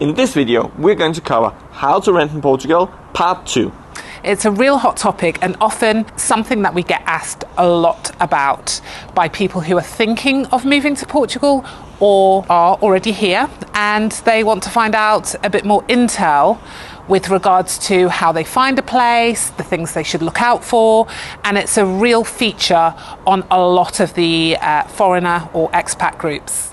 In this video, we're going to cover how to rent in Portugal, part 2. It's a real hot topic and often something that we get asked a lot about by people who are thinking of moving to Portugal or are already here, and they want to find out a bit more intel with regards to how they find a place, the things they should look out for, and it's a real feature on a lot of the foreigner or expat groups.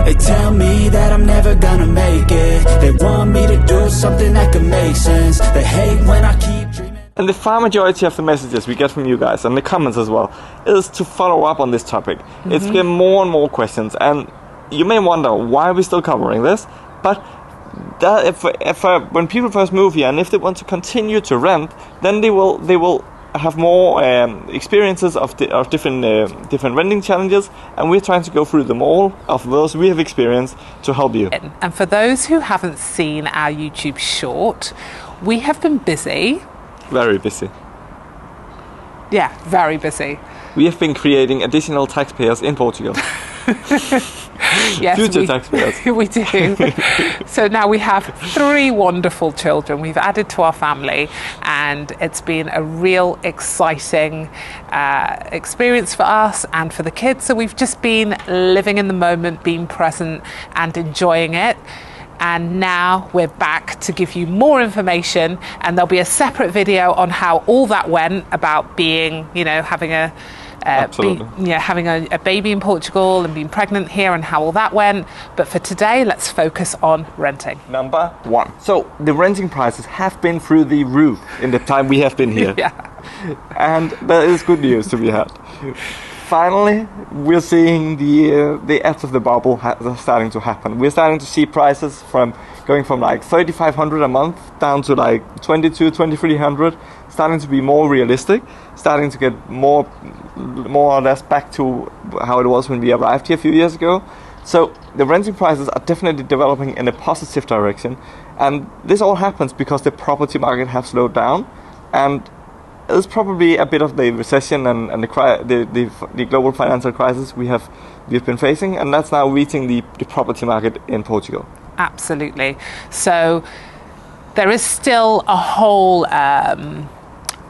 They tell me that I'm never gonna make it. They want me to do something that could make sense. They hate when I keep dreaming. And the far majority of the messages we get from you guys, and the comments as well, is to follow up on this topic. It's getting more and more questions, and you may wonder why we're still covering this, but that when people first move here, and if they want to continue to rent, then they will have more experiences of different renting challenges, and we're trying to go through them all of those we have experienced to help you. And for those who haven't seen our YouTube short, we have been busy. Very busy. Yeah, very busy. We have been creating additional taxpayers in Portugal. Yes, Future taxpayers. We do. So now we have 3 wonderful children we've added to our family, and it's been a real exciting experience for us and for the kids. So we've just been living in the moment, being present and enjoying it. And now we're back to give you more information, and there'll be a separate video on how all that went about being, having a having a baby in Portugal and being pregnant here and how all that went. But for today, let's focus on renting. Number 1. So the renting prices have been through the roof in the time we have been here. Yeah. And there is good news to be had. Finally, we're seeing the edge of the bubble starting to happen. We're starting to see prices going from like 3,500 a month down to like 2,300, starting to be more realistic, starting to get more or less back to how it was when we arrived here a few years ago. So the renting prices are definitely developing in a positive direction, and this all happens because the property market has slowed down, and it's probably a bit of the recession and the global financial crisis we've been facing, and that's now reaching the property market in Portugal. Absolutely. So there is still a whole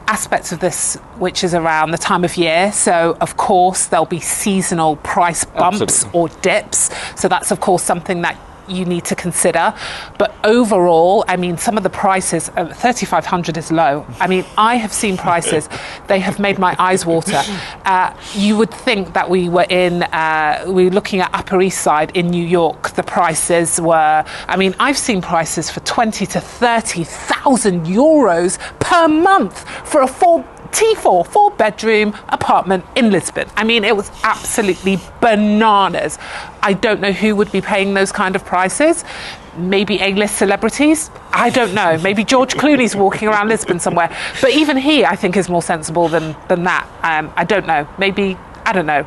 aspects of this which is around the time of year. So of course there'll be seasonal price bumps. Absolutely. Or dips. So that's of course something that you need to consider. But overall, I mean, some of the prices, 3,500 is low. I mean, I have seen prices, they have made my eyes water. You would think that we were looking at Upper East Side in New York. The prices were, I mean, I've seen prices for 20 to 30,000 euros per month for a four-bedroom apartment in Lisbon. I mean, it was absolutely bananas. I don't know who would be paying those kind of prices. Maybe A-list celebrities? I don't know. Maybe George Clooney's walking around Lisbon somewhere. But even he, I think, is more sensible than that. I don't know. Maybe, I don't know.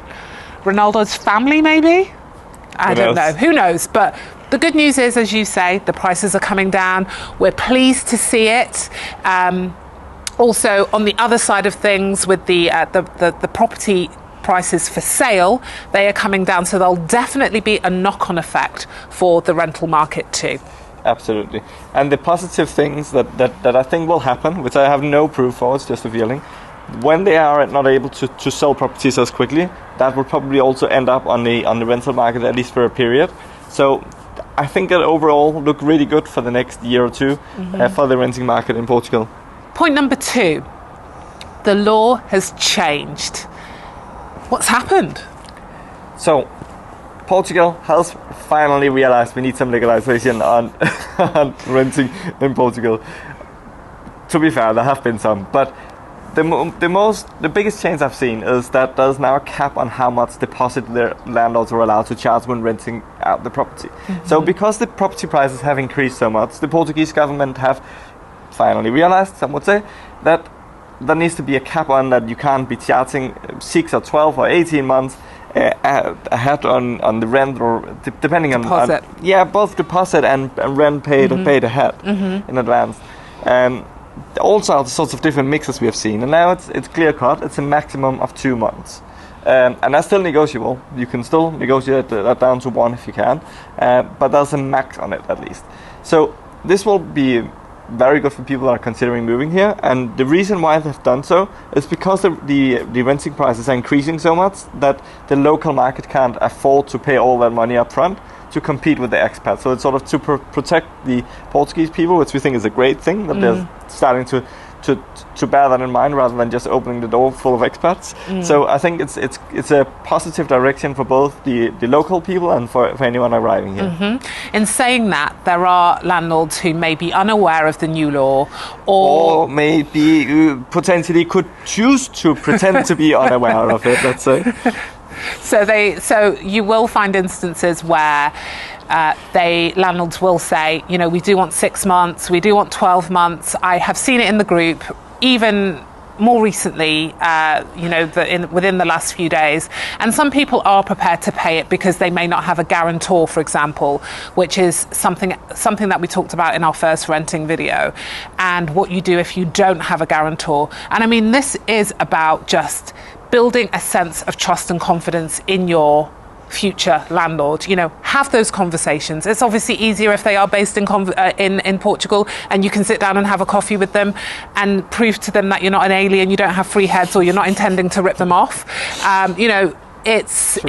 Ronaldo's family, maybe? I don't know. Who knows? But the good news is, as you say, the prices are coming down. We're pleased to see it. Also, on the other side of things, with the property prices for sale, they are coming down, so there'll definitely be a knock-on effect for the rental market too. Absolutely. And the positive things that I think will happen, which I have no proof for, it's just a feeling, when they are not able to sell properties as quickly, that will probably also end up on the rental market, at least for a period. So I think it overall look really good for the next year or two for the renting market in Portugal. Point number 2, the law has changed. What's happened? So, Portugal has finally realized we need some legalization on renting in Portugal. To be fair, there have been some, but the biggest change I've seen is that there's now a cap on how much deposit the landlords are allowed to charge when renting out the property. So, because the property prices have increased so much, the Portuguese government have finally realized, some would say, that there needs to be a cap on that. You can't be charging 6 or 12 or 18 months ahead on the rent, or depending on both deposit and rent paid ahead in advance. all sorts of different mixes we have seen, and now it's clear cut. It's a maximum of 2 months, and that's still negotiable. You can still negotiate that down to 1 if you can, but there's a max on it at least. So this will be very good for people that are considering moving here, and the reason why they've done so is because the renting prices are increasing so much that the local market can't afford to pay all that money up front to compete with the expats. So it's sort of to protect the Portuguese people, which we think is a great thing, that they're starting to bear that in mind rather than just opening the door full of expats. So I think it's a positive direction for both the local people and for anyone arriving here. In saying that, there are landlords who may be unaware of the new law, or maybe potentially could choose to pretend to be unaware of it, let's say. So you will find instances where landlords will say, you know, we do want 6 months, we do want 12 months. I have seen it in the group, even more recently, within the last few days. And some people are prepared to pay it because they may not have a guarantor, for example, which is something that we talked about in our first renting video, and what you do if you don't have a guarantor. And I mean, this is about just building a sense of trust and confidence in your future landlord. You know, have those conversations. It's obviously easier if they are based in Portugal, and you can sit down and have a coffee with them and prove to them that you're not an alien, you don't have 3 heads, or you're not intending to rip them off. It's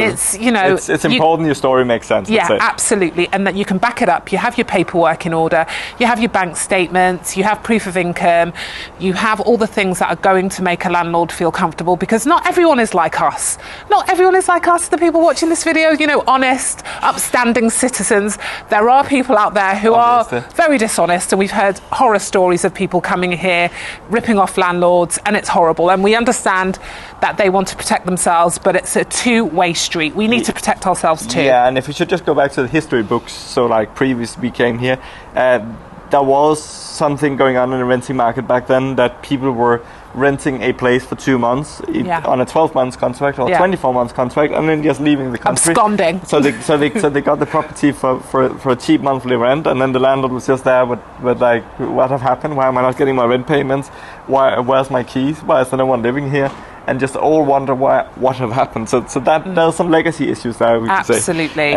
important your story makes sense. Yeah, absolutely. And that you can back it up. You have your paperwork in order, you have your bank statements, you have proof of income, you have all the things that are going to make a landlord feel comfortable, because not everyone is like us. Not everyone is like us, the people watching this video, you know, honest, upstanding citizens. There are people out there who are very dishonest, and we've heard horror stories of people coming here, ripping off landlords, and it's horrible. And we understand that they want to protect themselves, but it's a two-way street. We need to protect ourselves too. Yeah, and if we should just go back to the history books, so like previous we came here, there was something going on in the renting market back then, that people were renting a place for 2 months on a 12-month contract or 24-month contract, and then just leaving the country. Absconding. So they got the property for a cheap monthly rent, and then the landlord was just there with like, what have happened? Why am I not getting my rent payments? Where's my keys? Why is there no one living here? And just all wonder what have happened. So that there's some legacy issues there, we could say. Absolutely,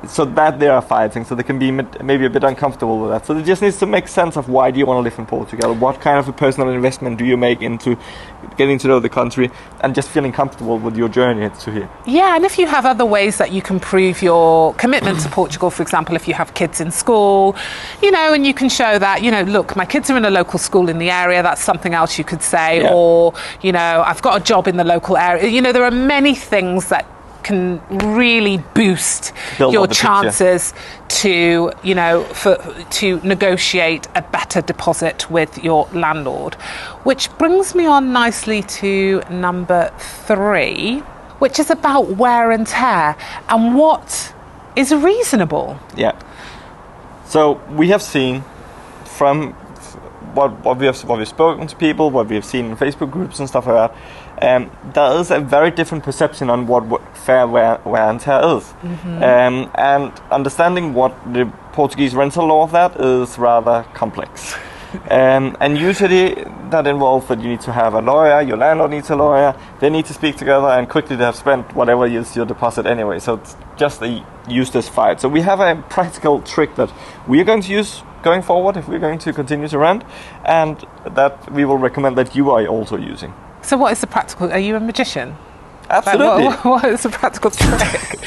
So that they are fighting, so they can be maybe a bit uncomfortable with that. So it just needs to make sense of why do you want to live in Portugal? What kind of a personal investment do you make into getting to know the country and just feeling comfortable with your journey to here? Yeah, and if you have other ways that you can prove your commitment to Portugal, for example, if you have kids in school, you know, and you can show that, you know, look, my kids are in a local school in the area, that's something else you could say. Or, you know, I've got a job in the local area. You know, there are many things that can really boost your chances to, you know, to negotiate a better deposit with your landlord. Which brings me on nicely to number 3, which is about wear and tear and what is reasonable. Yeah. So we have seen from what we've spoken to people, what we have seen in Facebook groups and stuff like that, there is a very different perception on what fair wear and tear is. And understanding what the Portuguese rental law of that is rather complex. And usually that involves that you need to have a lawyer, your landlord needs a lawyer, they need to speak together, and quickly they have spent whatever is your deposit anyway. So it's just a useless fight. So we have a practical trick that we are going to use going forward if we're going to continue to rent, and that we will recommend that you are also using. So what is the practical? Are you a magician? Absolutely. Like, what is the practical trick?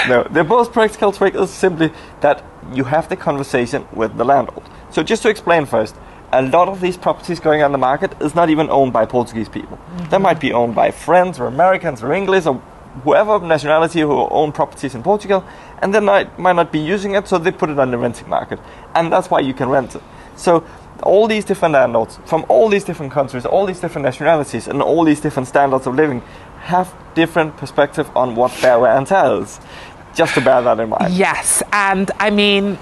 No, the most practical trick is simply that you have the conversation with the landlord. So just to explain first, a lot of these properties going on the market is not even owned by Portuguese people. They might be owned by friends or Americans or English or whoever nationality who own properties in Portugal, and they might not be using it, so they put it on the renting market, and that's why you can rent it. So all these different landlords from all these different countries, all these different nationalities, and all these different standards of living have different perspective on what fair wear and tear is. Just to bear that in mind. Yes, and I mean,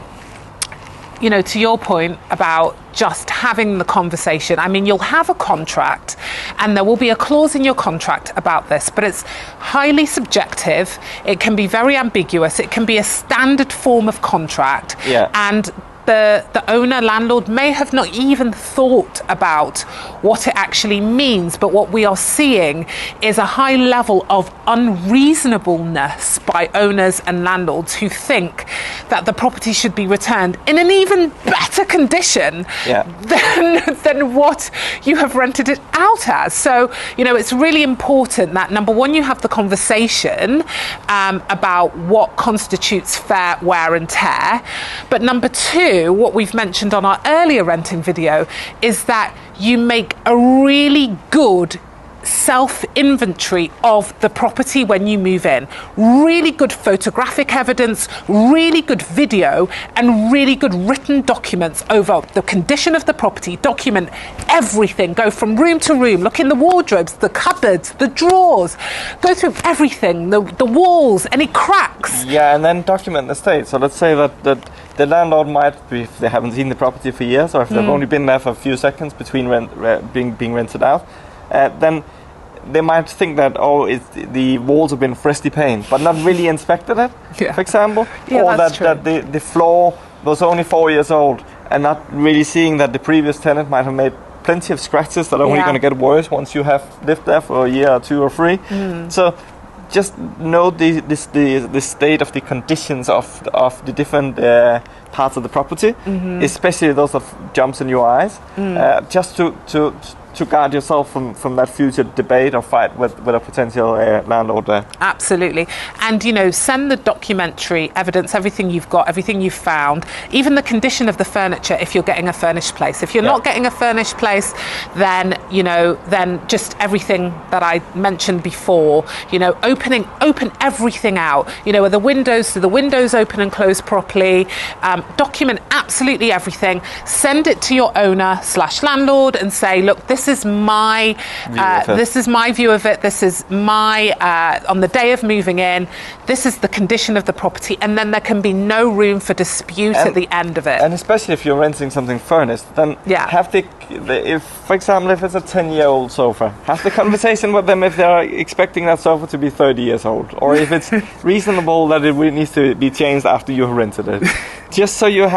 you know, to your point about just having the conversation, I mean, you'll have a contract and there will be a clause in your contract about this, but it's highly subjective. It can be very ambiguous. It can be a standard form of contract. Yeah. And the owner, landlord, may have not even thought about what it actually means, but what we are seeing is a high level of unreasonableness by owners and landlords who think that the property should be returned in an even better condition than what you have rented it out as. So, it's really important that, number one, you have the conversation about what constitutes fair wear and tear. But number two, what we've mentioned on our earlier renting video is that you make a really good self-inventory of the property when you move in. Really good photographic evidence, really good video, and really good written documents over the condition of the property. Document everything. Go from room to room. Look in the wardrobes, the cupboards, the drawers. Go through everything, the walls, any cracks. Yeah, and then document the state. So let's say that the landlord might be, if they haven't seen the property for years, or if they've only been there for a few seconds between being rented out, then they might think that, the walls have been freshly painted, but not really inspected it, for example. Or that the floor was only 4 years old, and not really seeing that the previous tenant might have made plenty of scratches that are only going to get worse once you have lived there for a year or 2 or 3. So just know the state of the conditions of the different parts of the property, especially those that jumps in your eyes, just to guard yourself from that future debate or fight with a potential landlord there. Absolutely. And, send the documentary evidence, everything you've got, everything you've found, even the condition of the furniture if you're getting a furnished place. If you're not getting a furnished place, then, then just everything that I mentioned before, open everything out. Are the windows open and closed properly? Document absolutely everything. Send it to your owner/landlord and say, look, this is my view of it. This is my on the day of moving in. This is the condition of the property, and then there can be no room for dispute at the end of it. And especially if you're renting something furnished, then have if, for example, if it's a 10-year-old sofa, have the conversation with them if they're expecting that sofa to be 30 years old, or if it's reasonable that it needs to be changed after you've rented it. Just so you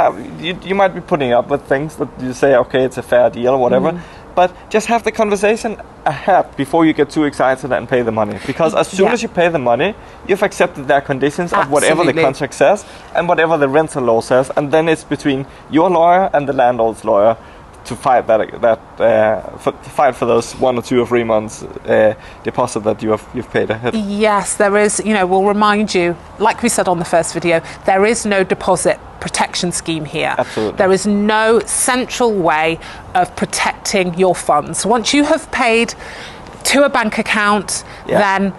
might be putting up with things that you say, okay, it's a fair deal or whatever. But just have the conversation ahead before you get too excited and pay the money. Because as soon as you pay the money, you've accepted their conditions of whatever the contract says and whatever the rental law says. And then it's between your lawyer and the landlord's lawyer to fight fight for those 1 or 2 or 3 months deposit that you've paid ahead. Yes, there is. We'll remind you, like we said on the first video, there is no deposit protection scheme here. Absolutely. There is no central way of protecting your funds. Once you have paid to a bank account, then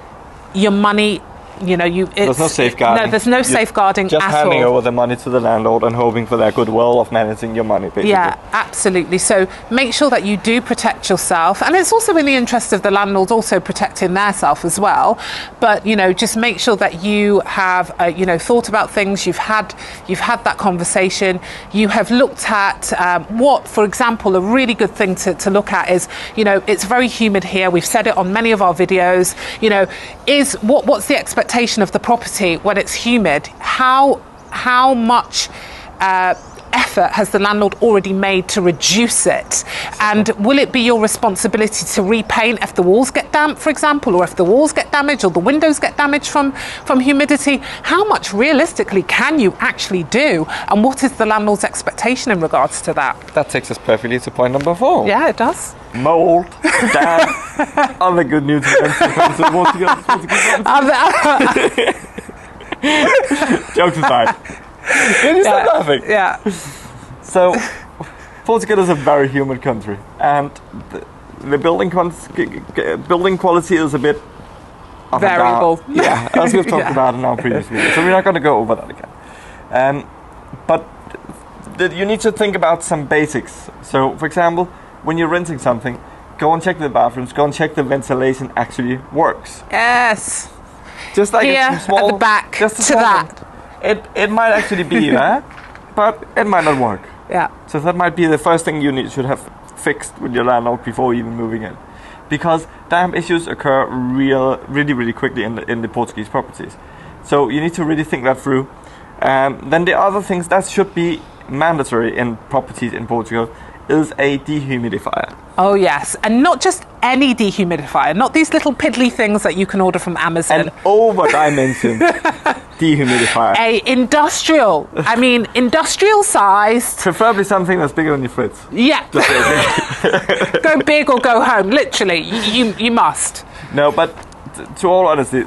your money, there's no safeguarding. No, there's no safeguarding at all. Just handing over the money to the landlord and hoping for their goodwill of managing your money, basically. Yeah, absolutely. So make sure that you do protect yourself, and it's also in the interest of the landlord also protecting their self as well. But just make sure that you have thought about things. You've had that conversation. You have looked at what, for example, a really good thing to look at is it's very humid here. We've said it on many of our videos. Is what's the expectation of the property when it's humid? How much effort has the landlord already made to reduce it? And will it be your responsibility to repaint if the walls get damp, for example, or if the walls get damaged or the windows get damaged from humidity? How much realistically can you actually do? And what is the landlord's expectation in regards to that? That takes us perfectly to point number 4. Yeah, it does. Mold, damp, other good nutrients. Jokes aside. You stop laughing. Yeah. So, Portugal is a very humid country, and the building quality is a bit variable. Yeah, as we've talked about in our previous video. So we're not going to go over that again. But you need to think about some basics. So, for example, when you're renting something, go and check the bathrooms. Go and check the ventilation actually works. Yes. Just like here a small, at the back just to that. It might actually be there, but it might not work. Yeah. So that might be the first thing you should have fixed with your landlord before even moving in, because damp issues occur really quickly in the Portuguese properties. So you need to really think that through. Then the other things that should be mandatory in properties in Portugal is a dehumidifier. Oh yes, and not just any dehumidifier, not these little piddly things that you can order from Amazon. An over-dimensioned dehumidifier. Industrial sized. Preferably something that's bigger than your fridge. Yeah. Go big or go home. Literally, you must. No, but to all honesty,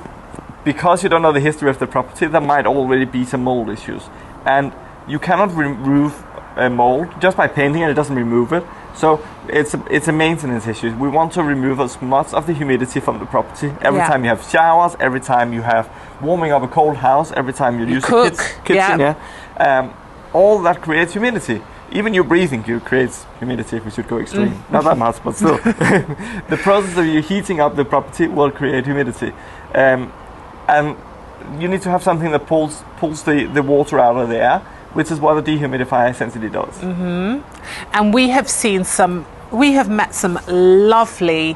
because you don't know the history of the property, there might already be some mold issues, and you cannot remove a mold just by painting it. It doesn't remove it. So it's a maintenance issue. We want to remove as much of the humidity from the property every time you have showers, every time you have warming up a cold house, every time you use cook, the kitchen. Yeah. All that creates humidity. Even your breathing creates humidity, if we should go extreme. Not that much, but still. The process of you heating up the property will create humidity. And you need to have something that pulls the water out of the air, which is what a dehumidifier essentially does. Mm-hmm. And we have met some lovely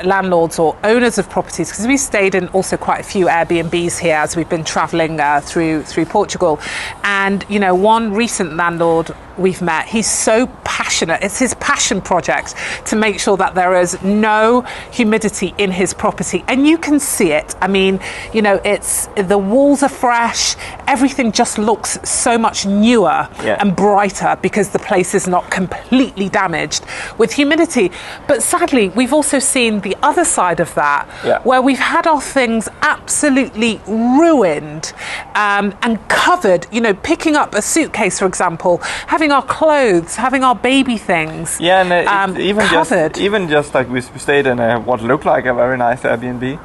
landlords or owners of properties, because we stayed in also quite a few Airbnbs here as we've been travelling through Portugal. And one recent landlord we've met, he's so passionate. It's his passion project to make sure that there is no humidity in his property, and you can see it. It's the walls are fresh, everything just looks so much newer and brighter because the place is not completely damaged with humidity. But sadly, we've also seen the other side of that, where we've had our things absolutely ruined and covered. Picking up a suitcase, for example, having our clothes, having our baby things, covered. Even just like we stayed in what looked like a very nice Airbnb.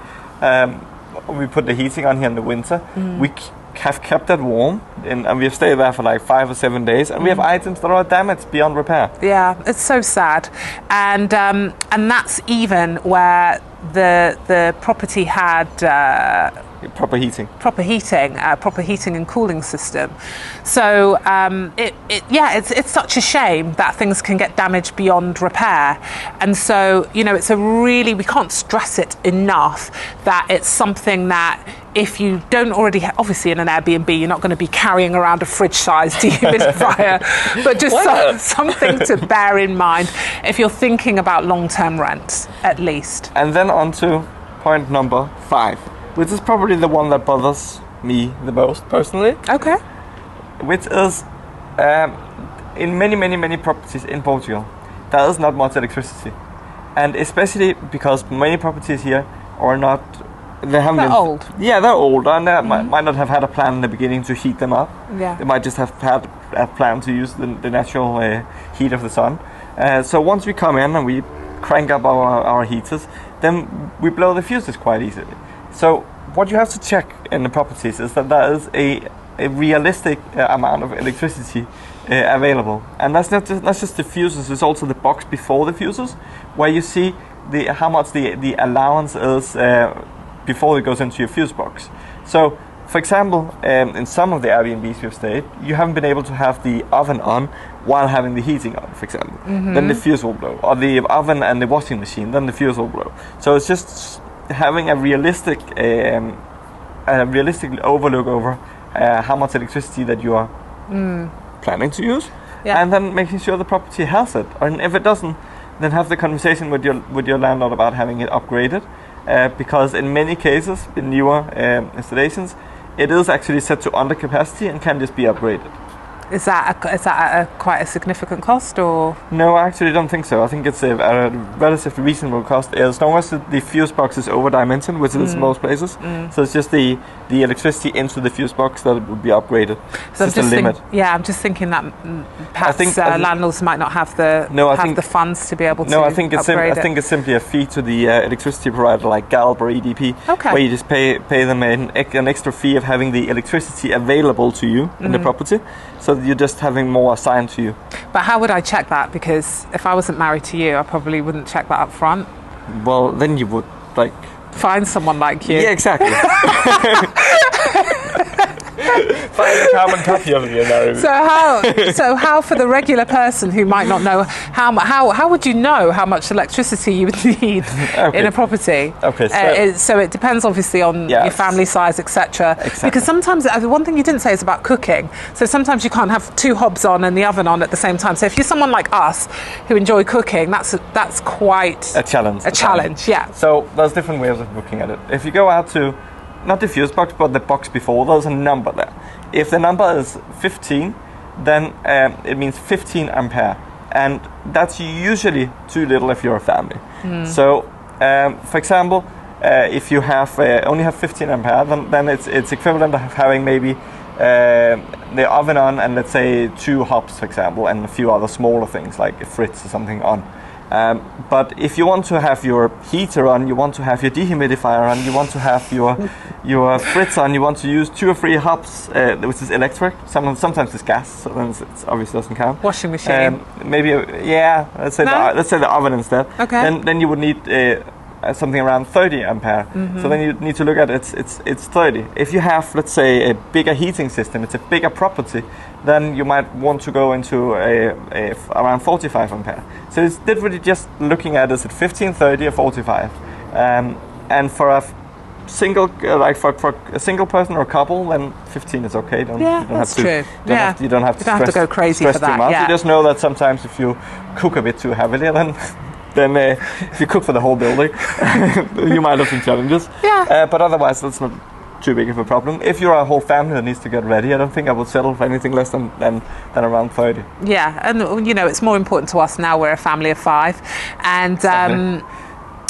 We put the heating on here in the winter. We have kept it warm, and we've stayed there for like 5 or 7 days, and we have items that are damaged beyond repair. Yeah, it's so sad, and that's even where the property had proper heating, proper heating and cooling system. So it's such a shame that things can get damaged beyond repair. And so it's we can't stress it enough that it's something that if you don't already obviously in an Airbnb, you're not going to be carrying around a fridge-sized dehumidifier, but just something to bear in mind if you're thinking about long-term rent, at least. And then on to point number 5, which is probably the one that bothers me the most personally. Okay. Which is in many properties in Portugal, there is not much electricity, and especially because many properties here are not. They're old. Yeah, they're old, and they might not have had a plan in the beginning to heat them up. Yeah. They might just have had a plan to use the natural heat of the sun. So once we come in and we crank up our heaters, then we blow the fuses quite easily. So what you have to check in the properties is that there is a realistic amount of electricity available, and that's not just the fuses. It's also the box before the fuses, where you see how much the allowance is before it goes into your fuse box. So, for example, in some of the Airbnbs we've stayed, you haven't been able to have the oven on while having the heating on, for example. Mm-hmm. Then the fuse will blow, or the oven and the washing machine, then the fuse will blow. So it's just having a realistic overlook over how much electricity that you are planning to use, and then making sure the property has it. And if it doesn't, then have the conversation with your landlord about having it upgraded, because in many cases, in newer installations, it is actually set to under capacity and can just be upgraded. Is that quite a significant cost, or? No, I actually don't think so. I think it's a relatively reasonable cost, as long as the fuse box is over-dimensioned, which is most places. So it's just the electricity into the fuse box that would be upgraded. So it's just a limit. I'm just thinking that perhaps landlords might not have the funds to be able to upgrade it. I think it's simply a fee to the electricity provider, like Galp or EDP, where you just pay them an extra fee of having the electricity available to you in the property. So you're just having more assigned to you. But how would I check that? Because if I wasn't married to you, I probably wouldn't check that up front. Well, then you would, find someone like you. Yeah, exactly. Find a carbon copy of the environment. So how for the regular person who might not know, how would you know how much electricity you would need in a property? Okay, so it depends obviously on your family size, etc. Exactly. Because sometimes one thing you didn't say is about cooking. So sometimes you can't have 2 hobs on and the oven on at the same time. So if you're someone like us who enjoy cooking, that's quite a challenge. A challenge, yeah. So there's different ways of looking at it. If you go out to not the fuse box, but the box before, there's a number there. If the number is 15, then it means 15 ampere. And that's usually too little if you're a family. So, for example, if you have only have 15 ampere, then it's equivalent of having maybe the oven on and let's say 2 hobs, for example, and a few other smaller things like a fridge or something on. But if you want to have your heater on, you want to have your dehumidifier on, you want to have your fridge on, you want to use 2 or 3 hobs, which is electric. Sometimes it's gas, so then it obviously doesn't count. Washing machine. Maybe let's say the oven instead. Okay. Then you would need something around 30 ampere. So then you need to look at it's 30. If you have, let's say, a bigger heating system, it's a bigger property, then you might want to go into around 45 ampere. So it's literally just looking at is it 15, 30 or 45. And for a single for a single person or a couple, then 15 is okay. You don't that's have to, true. You don't have to go crazy stress for that. too much. Yeah. You just know that sometimes if you cook a bit too heavily, then if you cook for the whole building, you might have some challenges. Yeah. But otherwise, that's not too big of a problem. If you're a whole family that needs to get ready, I don't think I would settle for anything less than around 30. Yeah, and it's more important to us now. We're a family of 5, and Exactly.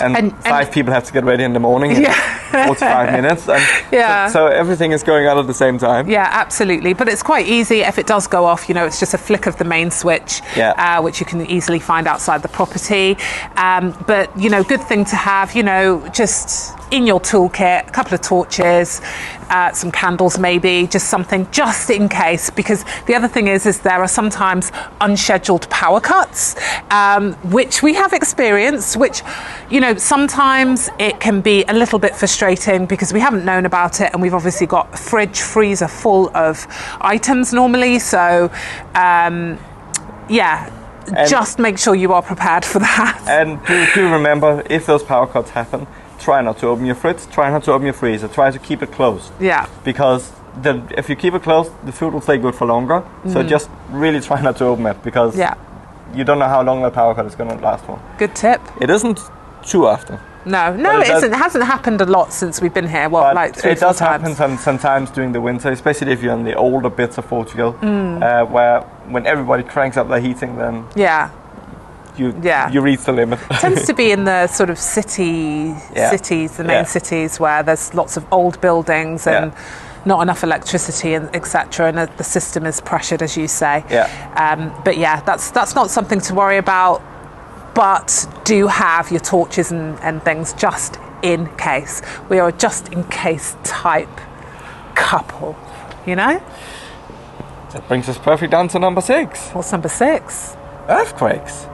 And 5 people have to get ready in the morning in 45 minutes. And so everything is going on at the same time. Yeah, absolutely. But it's quite easy. If it does go off, it's just a flick of the main switch, which you can easily find outside the property. But, good thing to have, just in your toolkit, a couple of torches, some candles maybe, just something just in case. Because the other thing is there are sometimes unscheduled power cuts, which we have experienced, which, sometimes it can be a little bit frustrating because we haven't known about it, and we've obviously got a fridge, freezer full of items normally. So, just make sure you are prepared for that. And do remember, if those power cuts happen, try not to open your fridge, try not to open your freezer, try to keep it closed. Yeah. Because if you keep it closed, the food will stay good for longer. So just really try not to open it, because you don't know how long the power cut is going to last for. Good tip. It isn't too often. No, it isn't. It hasn't happened a lot since we've been here. Like 3 or 4 times. It does happen sometimes during the winter, especially if you're in the older bits of Portugal, where when everybody cranks up their heating, then you reach the limit. It tends to be in the sort of cities, the main cities, where there's lots of old buildings and not enough electricity, and etc. And the system is pressured, as you say. But that's not something to worry about. But do have your torches and things just in case. We are a just in case type couple, That brings us perfect down to number 6. What's number 6? Earthquakes.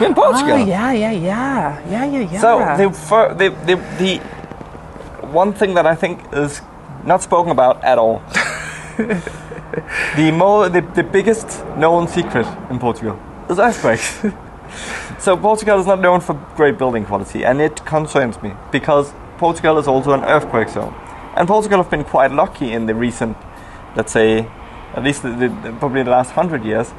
We're in Portugal. Oh, yeah. So the one thing that I think is not spoken about at all, the biggest known secret in Portugal is earthquakes. So Portugal is not known for great building quality, and it concerns me because Portugal is also an earthquake zone. And Portugal have been quite lucky in the recent, let's say, at least probably the last 100 years,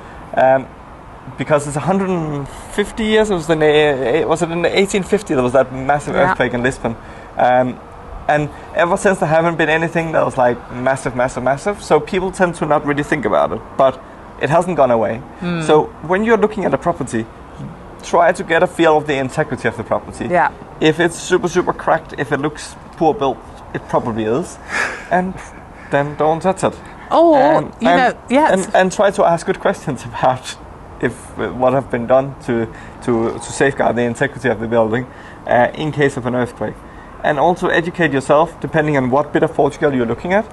because it's 150 years. Was it in the 1850 there was that massive earthquake in Lisbon, and ever since there haven't been anything that was like massive. So people tend to not really think about it, but it hasn't gone away. So when you're looking at a property, try to get a feel of the integrity of the property. Yeah. If it's super cracked, if it looks poor built, it probably is, and then don't touch it. And try to ask good questions about if what have been done to safeguard the integrity of the building in case of an earthquake, and also educate yourself depending on what bit of Portugal you're looking at.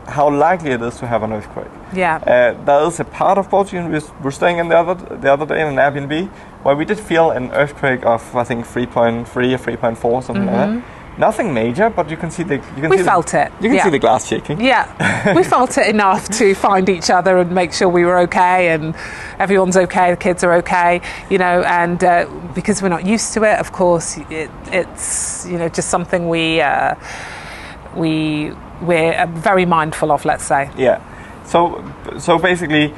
How likely it is to have an earthquake. There is a part of Portugal we're staying in the other day in an Airbnb where we did feel an earthquake of I think 3.3 or 3.4, something like that. Nothing major, but you can see the. We felt it. You can see the glass shaking. Yeah, we felt it enough to find each other and make sure we were okay and everyone's okay, the kids are okay, you know, and because we're not used to it, of course, it's, you know, just something we're very mindful of, let's say. Yeah. So basically,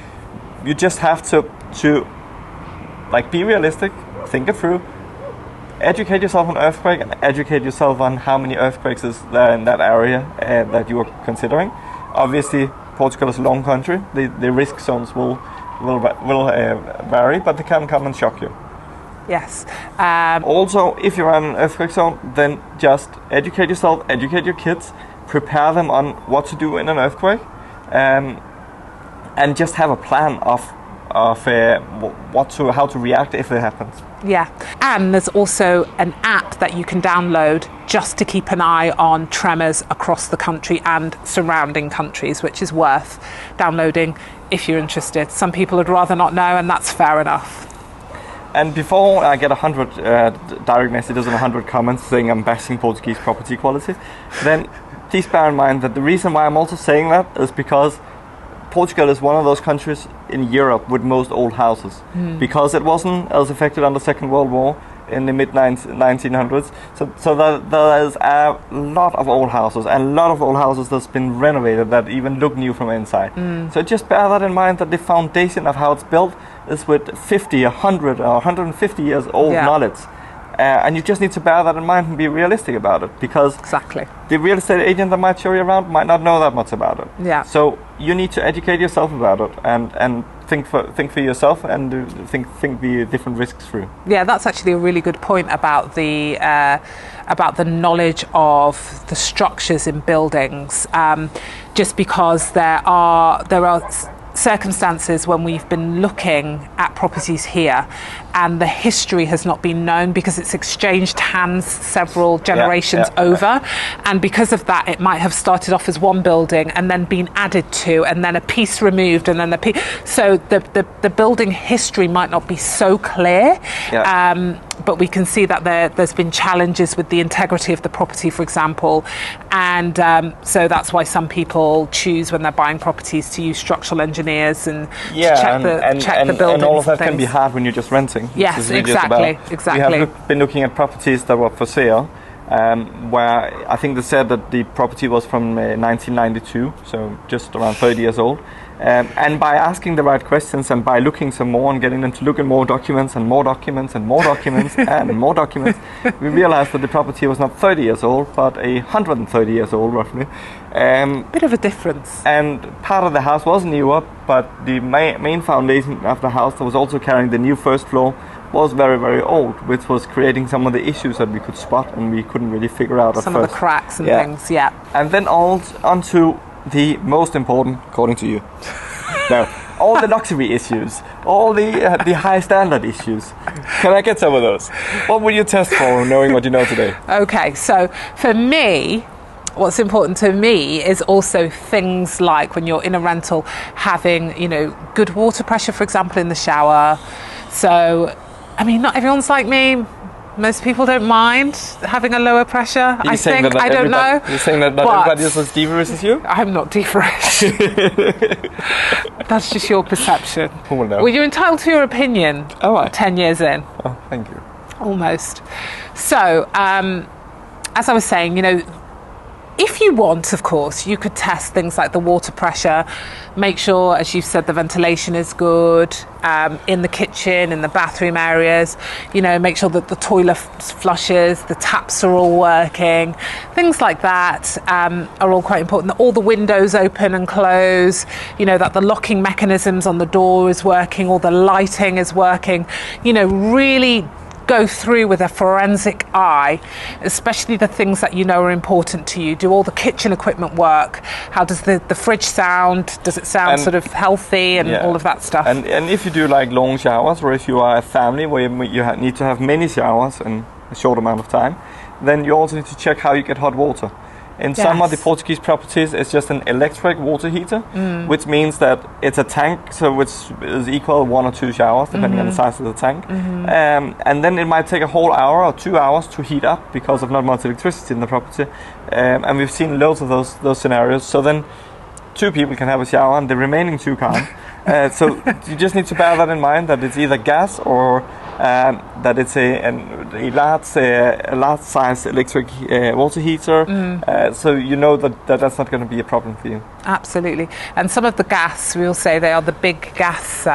you just have to like be realistic, think it through, educate yourself on earthquake, and educate yourself on how many earthquakes is there in that area that you are considering. Obviously, Portugal is a long country. The risk zones will vary, but they can come and shock you. Yes. Also, if you're in an earthquake zone, then just educate yourself, educate your kids, prepare them on what to do in an earthquake, and just have a plan of how to react if it happens. Yeah, and there's also an app that you can download just to keep an eye on tremors across the country and surrounding countries, which is worth downloading if you're interested. Some people would rather not know, and that's fair enough. And before I get 100 direct messages and 100 comments saying I'm bashing Portuguese property quality, then please bear in mind that the reason why I'm also saying that is because Portugal is one of those countries in Europe with most old houses, because it wasn't as affected on the Second World War in the mid-1900s. So there is a lot of old houses, and a lot of old houses that's been renovated that even look new from inside. So just bear that in mind, that the foundation of how it's built is with 50, 100 or 150 years old knowledge. And you just need to bear that in mind and be realistic about it, because exactly the real estate agent that might show you around might not know that much about it. Yeah. So you need to educate yourself about it and think for yourself and think the different risks through. Yeah, that's actually a really good point about the knowledge of the structures in buildings. Just because there are circumstances when we've been looking at properties here and the history has not been known because it's exchanged hands several generations over, and because of that it might have started off as one building and then been added to, and then a piece removed, and then so the building history might not be so clear. But we can see that there's been challenges with the integrity of the property, for example, and so that's why some people choose when they're buying properties to use structural engineers and check the buildings. And all of that can be hard when you're just renting. Yes, exactly. We have been looking at properties that were for sale, where I think they said that the property was from 1992, so just around 30 years old. And by asking the right questions and by looking some more and getting them to look at more documents and more documents and more documents and more documents, we realized that the property was not 30 years old, but 130 years old, roughly. Bit of a difference. And part of the house was newer, but the main foundation of the house that was also carrying the new first floor was very, very old, which was creating some of the issues that we could spot and we couldn't really figure out at first. Some of the cracks and things, And then onto the most important, according to you. Now, all the luxury issues, all the high standard issues. Can I get some of those? What would you test for, knowing what you know today? Okay, so for me, what's important to me is also things like when you're in a rental, having, you know, good water pressure, for example, in the shower. So, I mean, not everyone's like me. Most people don't mind having a lower pressure. I think. I don't know. You're saying that not everybody is as diva as you? I'm not diva-ish. That's just your perception. Who will know? Well, you're entitled to your opinion. 10 years in. Oh, thank you. Almost. So, as I was saying, you know, if you want, of course, you could test things like the water pressure, make sure, as you've said, the ventilation is good in the kitchen, in the bathroom areas, you know, make sure that the toilet flushes, the taps are all working, things like that are all quite important, that all the windows open and close, you know, that the locking mechanisms on the door is working, all the lighting is working, you know, really go through with a forensic eye, especially the things that you know are important to you. Do all the kitchen equipment work? How does the fridge sound? Does it sound sort of healthy and all of that stuff? And if you do like long showers, or if you are a family where you need to have many showers in a short amount of time, then you also need to check how you get hot water. In some of the Yes. Portuguese properties, it's just an electric water heater, which means that it's a tank, so which is equal 1 or 2 showers, depending on the size of the tank. And then it might take a whole hour or 2 hours to heat up because of not much electricity in the property. And we've seen loads of those scenarios. So then 2 people can have a shower and the remaining 2 can't. So you just need to bear that in mind, that it's either gas or that it's a large size electric water heater. So you know that's not going to be a problem for you. Absolutely. And some of the gas, we'll say they are the big gas.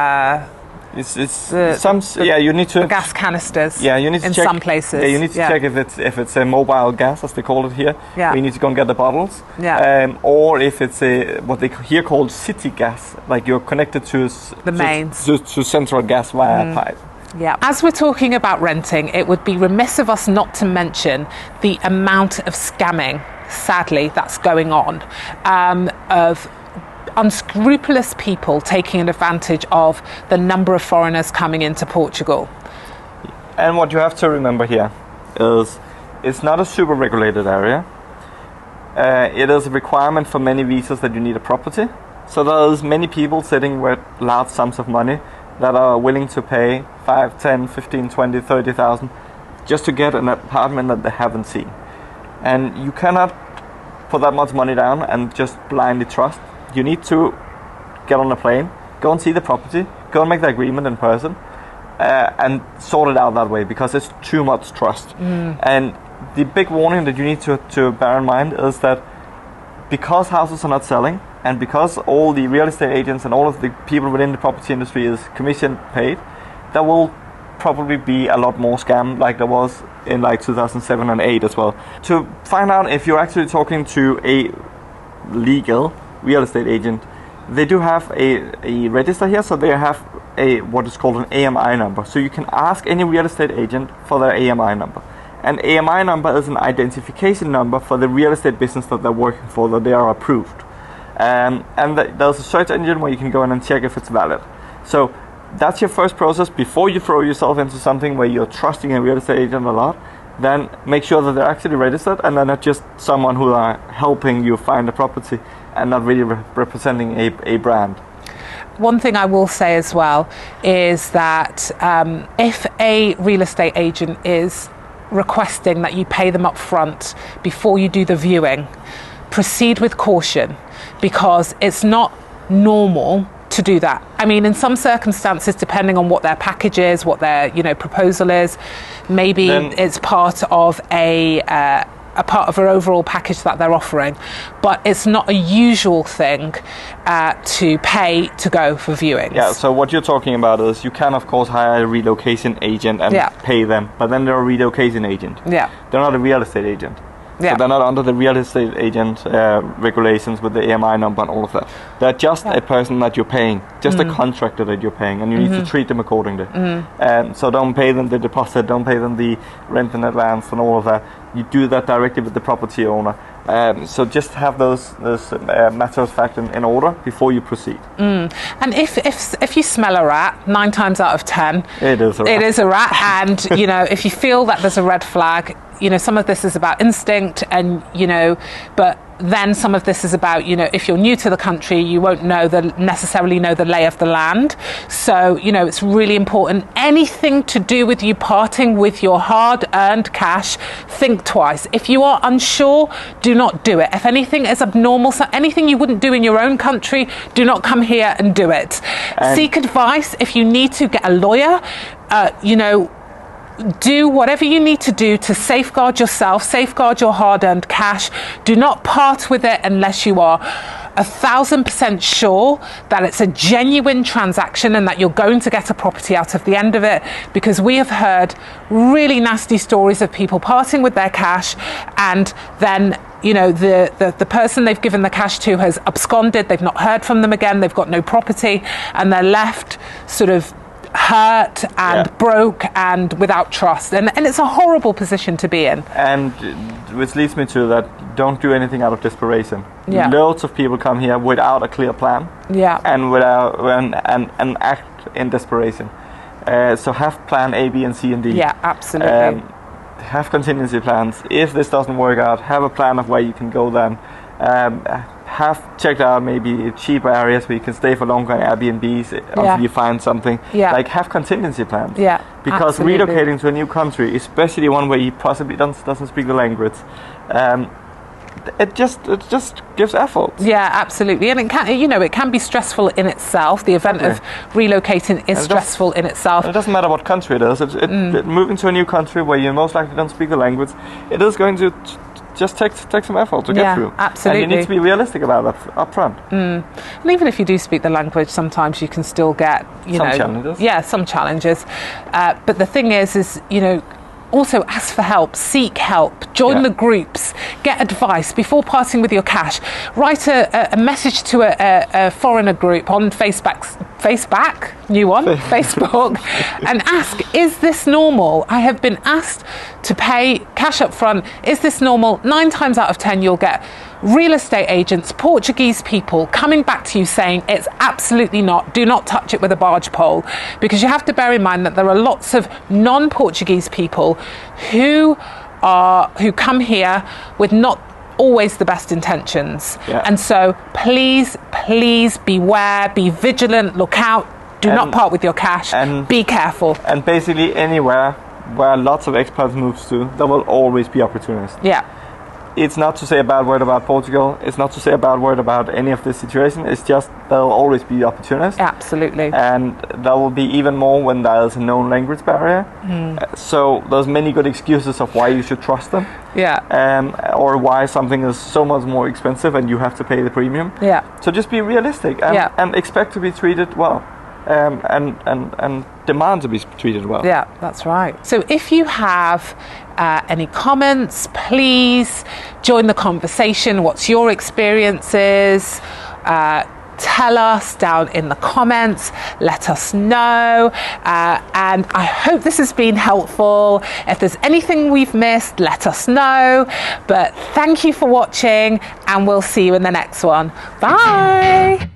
You need to the gas canisters. Yeah, you need to in check some places. Yeah, you need to check if it's a mobile gas, as they call it here. Yeah. You need to go and get the bottles. Yeah. Or if it's what they here called city gas, like you're connected to the mains to central gas via pipe. Yeah. As we're talking about renting, it would be remiss of us not to mention the amount of scamming, sadly, that's going on, of unscrupulous people taking advantage of the number of foreigners coming into Portugal. And what you have to remember here is it's not a super regulated area. It is a requirement for many visas that you need a property. So there's many people sitting with large sums of money that are willing to pay 5, 10, 15, 20, 30,000 just to get an apartment that they haven't seen. And you cannot put that much money down and just blindly trust. You need to get on a plane, go and see the property, go and make the agreement in person, and sort it out that way, because it's too much trust. And the big warning that you need to bear in mind is that because houses are not selling, and because all the real estate agents and all of the people within the property industry is commission paid, there will probably be a lot more scam like there was in like 2007 and 8 as well. To find out if you're actually talking to a legal real estate agent, they do have a register here, so they have what is called an AMI number. So you can ask any real estate agent for their AMI number. An AMI number is an identification number for the real estate business that they're working for, that they are approved. And there's a search engine where you can go in and check if it's valid. So that's your first process before you throw yourself into something where you're trusting a real estate agent a lot. Then make sure that they're actually registered and they're not just someone who are helping you find a property and not really representing a brand. One thing I will say as well is that if a real estate agent is requesting that you pay them up front before you do the viewing, proceed with caution, because it's not normal to do that. I mean, in some circumstances, depending on what their package is, what their proposal is, maybe then it's part of a part of an overall package that they're offering, but it's not a usual thing to pay to go for viewings. Yeah, so what you're talking about is you can of course hire a relocation agent and pay them, but then they're a relocation agent. Yeah. They're not a real estate agent. Yeah. So they're not under the real estate agent regulations with the AMI number and all of that. They're just a person that you're paying, just a contractor that you're paying, and you need to treat them accordingly. So don't pay them the deposit, don't pay them the rent in advance and all of that. You do that directly with the property owner. So just have those matters of fact in order before you proceed. And if you smell a rat, 9 times out of 10, it is a rat. It is a rat. And if you feel that there's a red flag, some of this is about instinct, and but then some of this is about if you're new to the country, you won't necessarily know the lay of the land. So it's really important. Anything to do with you parting with your hard-earned cash, think twice. If you are unsure, do not do it. If anything is abnormal, so anything you wouldn't do in your own country, do not come here and do it. Seek advice if you need to. Get a lawyer. Do whatever you need to do to safeguard yourself, safeguard your hard-earned cash. Do not part with it unless you are 1,000% sure that it's a genuine transaction and that you're going to get a property out of the end of it, because we have heard really nasty stories of people parting with their cash, and then the person they've given the cash to has absconded, they've not heard from them again, they've got no property, and they're left sort of hurt and broke and without trust, and it's a horrible position to be in. And which leads me to that, don't do anything out of desperation. Loads of people come here without a clear plan, and without and act in desperation. So have plan A, B and C and D. Absolutely. have contingency plans. If this doesn't work out, have a plan of where you can go then. Have checked out maybe cheaper areas where you can stay for longer on Airbnbs until you find something. Like, have contingency plans. Because relocating to a new country, especially one where you possibly doesn't speak the language, it just gives effort. Yeah, absolutely. And it can be stressful in itself. The event of relocating is stressful in itself. It doesn't matter what country it is. Moving to a new country where you most likely don't speak the language, it is going to just take some effort to get through. Absolutely. And you need to be realistic about that up front. And even if you do speak the language, sometimes you can still get some challenges. Yeah, some challenges. But the thing is also ask for help, seek help, join the groups, get advice before parting with your cash. Write a message to a foreigner group on Facebook, and ask, is this normal? I have been asked to pay cash up front. Is this normal? 9 times out of 10 you'll get real estate agents, Portuguese people coming back to you saying it's absolutely not. Do not touch it with a barge pole, because you have to bear in mind that there are lots of non-Portuguese people who come here with not always the best intentions. And so please beware, be vigilant, look out, do not part with your cash, and be careful. And basically anywhere where lots of expats move to, there will always be opportunists. It's not to say a bad word about Portugal. It's not to say a bad word about any of this situation. It's just there will always be opportunists. Absolutely. And there will be even more when there is a known language barrier. So there's many good excuses of why you should trust them. Or why something is so much more expensive and you have to pay the premium. So just be realistic and expect to be treated well. And demand to be treated well. Yeah, that's right. So if you have any comments, please join the conversation. What's your experiences? Tell us down in the comments. Let us know. And I hope this has been helpful. If there's anything we've missed, let us know. But thank you for watching, and we'll see you in the next one. Bye.